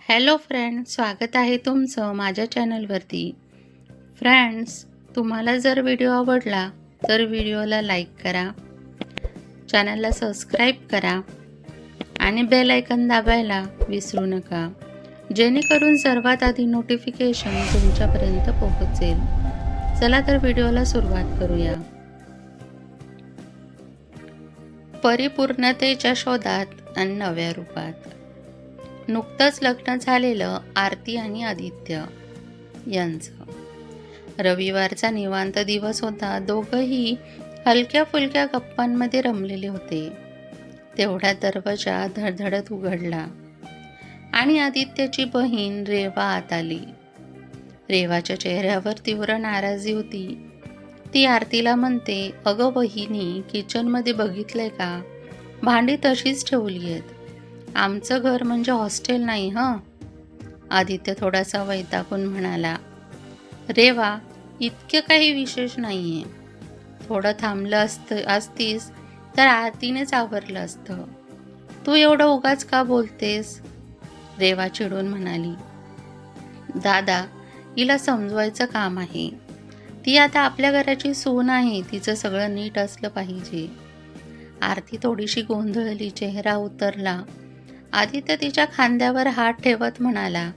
Hello friends, स्वागत आहे तुमचं माझ्या चॅनलवरती. फ्रेंड्स, तुम्हाला जर व्हिडिओ आवडला तर व्हिडिओला लाईक करा, चॅनलला सबस्क्राईब करा आणि बेल आयकॉन दाबायला विसरू नका, जेणेकरून सर्वात आधी नोटिफिकेशन तुमच्यापर्यंत पोहोचेल. चला तर व्हिडिओला सुरुवात करूया. परिपूर्णतेच्या शोधात आणि नव्या रूपात. नुकतंच लग्न झालेलं आरती आणि आदित्य यांचं. रविवारचा निवांत दिवस होता. दोघंही हलक्या फुलक्या गप्पांमध्ये रमलेले होते. तेवढ्या दरवाजा धडधडत उघडला आणि आदित्यची बहीण रेवा आत आली. रेवाच्या चेहऱ्यावर तीव्र नाराजी होती. ती आरतीला म्हणते, अगं वहिनी, किचनमध्ये बघितलंय का? भांडी तशीच ठेवली आहेत. आमचं घर म्हणजे हॉस्टेल नाही हं. आदित्य थोडासा वैतागून म्हणाला, रेवा, इतकं काही विशेष नाहीये. थोडं थांबलं असतीस तर आरतीनेच आवरलं असतं. तू एवढं उगाच का बोलतेस? रेवा चिडून म्हणाली. दादा, हिला समजवायचं काम आहे. ती आता आपल्या घराची सून आहे. तिचं सगळं नीट असलं पाहिजे. आरती थोडीशी गोंधळली, चेहरा उतरला. आदित्य तिच्या खांद्यावर हात ठेवत म्हणाला,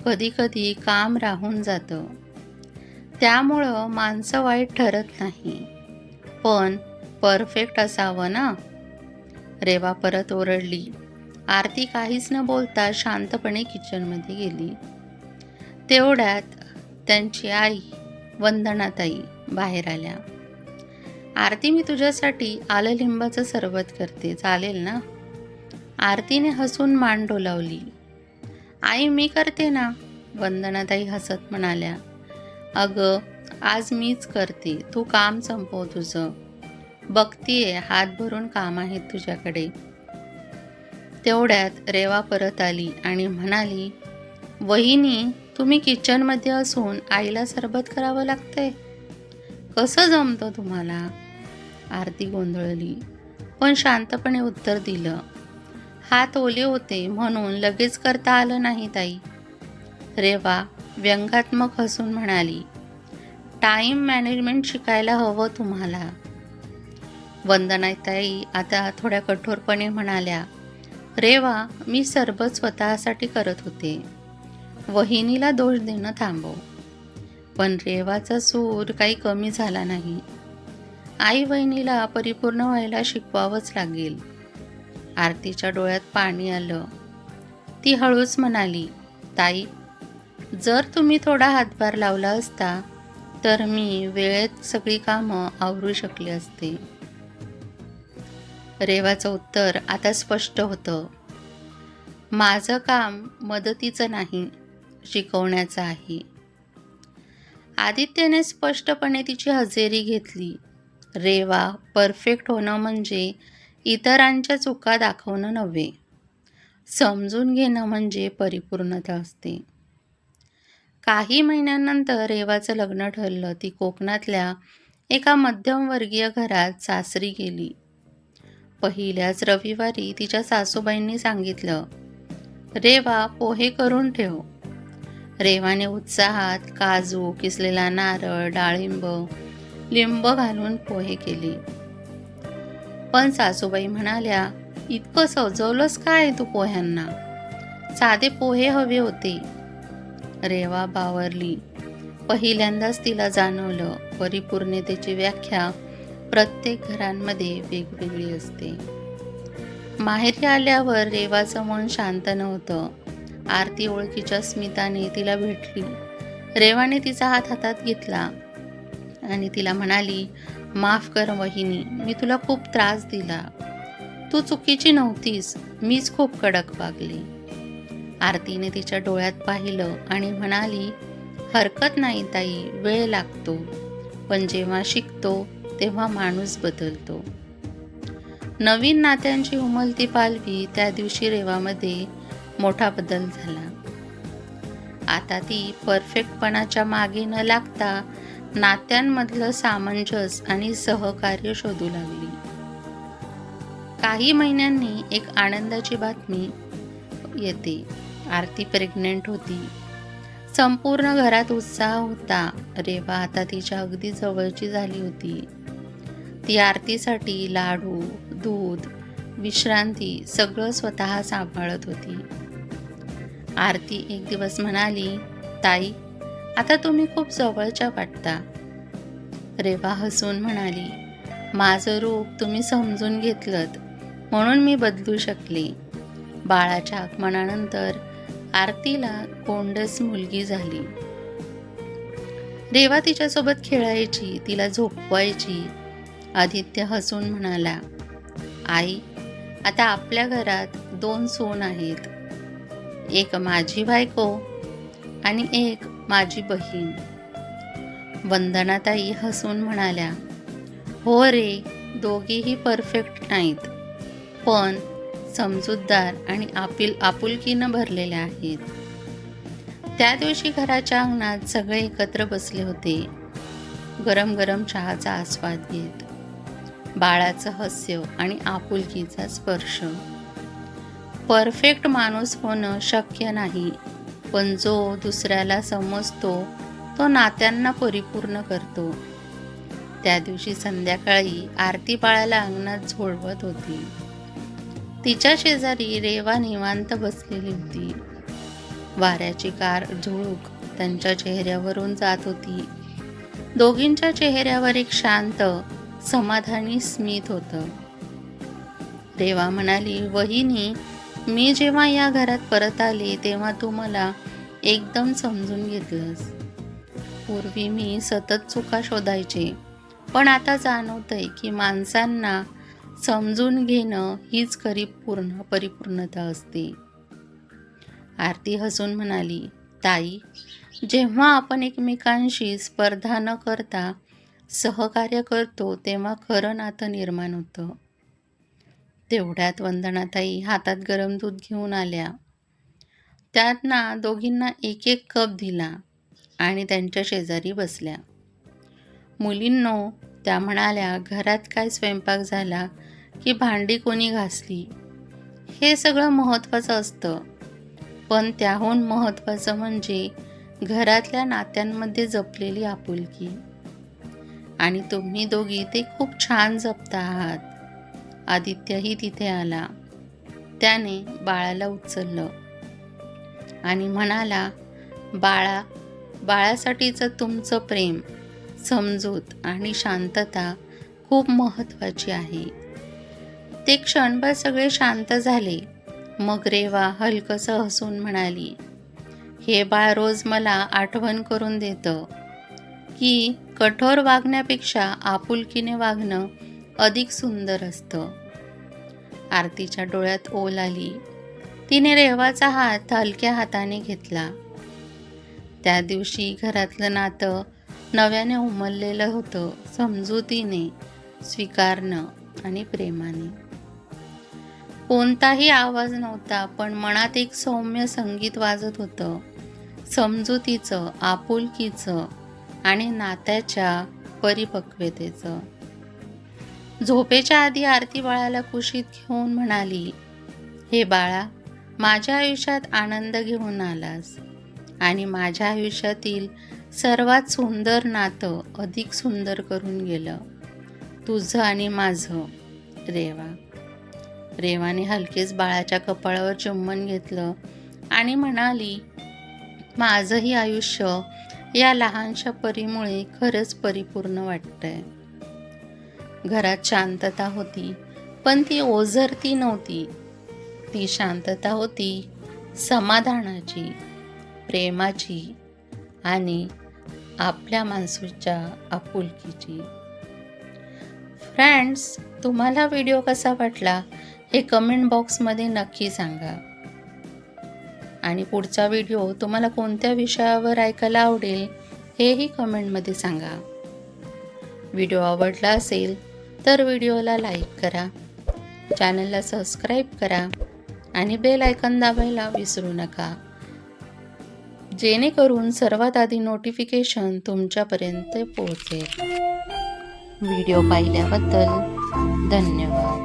कधी कधी काम राहून जातं. त्यामुळं माणसं वाईट ठरत नाही, पण परफेक्ट असावं ना. रेवा परत ओरडली. आरती काहीच न बोलता शांतपणे किचनमध्ये गेली. तेवढ्यात त्यांची आई वंदनाताई बाहेर आल्या. आरती, मी तुझ्यासाठी आलं लिंबाचं सरबत करते, चालेल ना? आरतीने हसून मान डोलावली. आई, मी करते ना, वंदनाताई हसत म्हणाल्या. अगं, आज मीच करते, तू काम संपव तुझं. बघतीये, हात भरून काम आहेत तुझ्याकडे. तेवढ्यात रेवा परत आली आणि म्हणाली, वहिनी, तुम्ही किचनमध्ये असून आईला सरबत करावं लागतंय? कसं जमतं तुम्हाला? आरती गोंधळली, पण शांतपणे उत्तर दिलं, हात ओले होते म्हणून लगेच करता आलं नाही ताई. रेवा व्यंगात्मक हसून म्हणाली, टाईम मॅनेजमेंट शिकायला हवं तुम्हाला. वंदनाताई आता थोड्या कठोरपणे म्हणाल्या, रेवा, मी सरबत स्वतःसाठी करत होते. वहिनीला दोष देणं थांबव. पण रेवाचा सूर काही कमी झाला नाही. आई वहिनीला परिपूर्ण व्हायला शिकवावंच लागेल. आरतीच्या डोळ्यात पाणी आलं. ती हळूच म्हणाली, ताई, जर तुम्ही थोडा हातभार लावला असता तर मी वेळेत सगळी कामं आवरू शकले असते. रेवाचं उत्तर आता स्पष्ट होतं, माझं काम मदतीचं नाही, शिकवण्याचं आहे. आदित्यने स्पष्टपणे तिची हजेरी घेतली. रेवा, परफेक्ट होणं म्हणजे इतरांच्या चुका दाखवणं नव्हे, समजून घेणं म्हणजे परिपूर्णता असते. काही महिन्यांनंतर रेवाचं लग्न ठरलं. ती कोकणातल्या एका मध्यमवर्गीय घरात सासरी गेली. पहिल्याच रविवारी तिच्या सासूबाईंनी सांगितलं, रेवा, पोहे करून ठेव. रेवाने उत्साहात काजू, किसलेला नारळ, डाळिंब, लिंब घालून पोहे केले. पण सासूबाई म्हणाल्या, इतकं सजवलंस काय तू पोह्यांना? साधे पोहे हवे होते. रेवा बावरली. पहिल्यांदाच तिला जाणवलं, परिपूर्णतेची व्याख्या प्रत्येक घरांमध्ये वेगवेगळी असते. माहेरी आल्यावर रेवाचं मन शांत नव्हतं. आरती ओळखीच्या स्मिताने तिला भेटली. रेवाने तिचा हात हातात घेतला आणि तिला म्हणाली, माफ कर वहिनी, मी तुला खूप त्रास दिला. तू चुकीची नव्हतीस, मीच खूप कडक वागले. आरतीने तिच्या डोळ्यात पाहिलं आणि म्हणाली, हरकत नाही ताई, वेळ लागतो, पण जेव्हा शिकतो तेव्हा माणूस बदलतो. नवीन नात्यांची उमलती पालवी त्या दिवशी रेवामध्ये मोठा बदल झाला. आता ती परफेक्टपणाच्या मागे न लागता नात्यांमधलं सामंजस्य आणि सहकार्य शोधू लागली. काही महिन्यांनी एक आनंदाची बातमी येते. आरती प्रेग्नेंट होती. संपूर्ण घरात उत्साह होता. रेवा आता तिच्या अगदी जवळची झाली होती. ती आरतीसाठी लाडू, दूध, विश्रांती सगळं स्वतः सांभाळत होती. आरती एक दिवस म्हणाली, ताई, आता तुम्ही खूप जवळच्या वाटता. रेवा हसून म्हणाली, माझं रूप तुम्ही समजून घेतलंत म्हणून मी बदलू शकले. बाळाच्या आगमनानंतर आरतीला गोंडस मुलगी झाली. रेवा तिच्यासोबत खेळायची, तिला झोपवायची. आदित्य हसून म्हणाला, आई, आता आपल्या घरात 2 सून आहेत. एक माझी बायको आणि एक माझी बहीण. वंदनाताई हसून म्हणाल्या, हो रे, दोघीही परफेक्ट नाहीत, पण समजूतदार आणि आपुलकीनं भरलेल्या आहेत. त्या दिवशी घराच्या अंगणात सगळे एकत्र बसले होते, गरम गरम चहाचा आस्वाद घेत. बाळाचं हास्य आणि आपुलकीचा स्पर्श. परफेक्ट माणूस होणं शक्य नाही, पण जो दुसऱ्याला समजतो तो नात्यांना परिपूर्ण करतो. त्या दिवशी संध्याकाळी आरती बाळाला अंगणात झोडवत होती. तिच्या शेजारी रेवा निवांत बसलेली होती. वाऱ्याची गार झुळूक त्यांच्या चेहऱ्यावरून जात होती. दोघींच्या चेहऱ्यावर एक शांत, समाधानी स्मित होतं. रेवा म्हणाली, वहिनी, मी जेव्हा या घरात परत आले तेव्हा तू मला एकदम समजून घेतलंस. पूर्वी मी सतत चुका शोधायचे, पण आता जाणवतंय की माणसांना समजून घेणं हीच खरी परिपूर्णता असते. आरती हसून म्हणाली, ताई, जेव्हा आपण एकमेकांशी स्पर्धा न करता सहकार्य करतो तेव्हा खरं नातं निर्माण होतं. तेवढ्यात वंदनाताई हातात गरम दूध घेऊन आल्या. त्यांना दोघींना एक एक कप दिला आणि त्यांच्या शेजारी बसल्या. मुलींनो, त्या म्हणाल्या, घरात काय स्वयंपाक झाला की भांडी कोणी घासली हे सगळं महत्त्वाचं असतं, पण त्याहून महत्त्वाचं म्हणजे घरातल्या नात्यांमध्ये जपलेली आपुलकी. आणि तुम्ही दोघी ते खूप छान जपता आहात. आदित्यही तिथे आला. त्याने बाळाला उचललं आणि म्हणाला, बाळासाठीचं तुमचं प्रेम, समजूत आणि शांतता खूप महत्त्वाची आहे. ते क्षणभर सगळे शांत झाले. मग रेवा हलकसं हसून म्हणाली, हे बाळ रोज मला आठवण करून देतं की कठोर वागण्यापेक्षा आपुलकीने वागणं अधिक सुंदर असतं. आरतीच्या डोळ्यात ओल आली. तिने रेवाचा हात हलक्या हाताने घेतला. त्या दिवशी घरातलं नातं नव्याने उमललेलं होतं, समजुतीने, स्वीकारणं आणि प्रेमाने. कोणताही आवाज नव्हता, पण मनात एक सौम्य संगीत वाजत होतं, समजुतीचं, आपुलकीचं आणि नात्याच्या परिपक्वतेचं. झोपेच्या आधी आरती बाळाला कुशीत घेऊन म्हणाली, हे बाळा, माझ्या आयुष्यात आनंद घेऊन आलास आणि माझ्या आयुष्यातील सर्वात सुंदर नातं अधिक सुंदर करून गेलं, तुझं आणि माझं. रेवा. रेवाने हलकेच बाळाच्या कपाळावर चुंबन घेतलं आणि म्हणाली, माझंही आयुष्य या लहानशा परीमुळे खरंच परिपूर्ण वाटतंय. घरात शांतता होती, पण ती ओझरती नव्हती. ती शांतता होती समाधानाची, प्रेमाची आणि आपल्या माणसाच्या आपुलकीची. फ्रेंड्स, तुम्हाला व्हिडिओ कसा वाटला हे कमेंट बॉक्समध्ये नक्की सांगा. आणि पुढचा व्हिडिओ तुम्हाला कोणत्या विषयावर ऐकायला आवडेल हेही कमेंटमध्ये सांगा. व्हिडिओ आवडला असेल तर व्हिडिओला लाईक करा, चॅनलला सबस्क्राईब करा आणि बेल आयकॉन दाबायला विसरू नका, जेणेकरून सर्वात आधी नोटिफिकेशन तुमच्यापर्यंत पोहोचेल. व्हिडिओ पाहिल्याबद्दल धन्यवाद.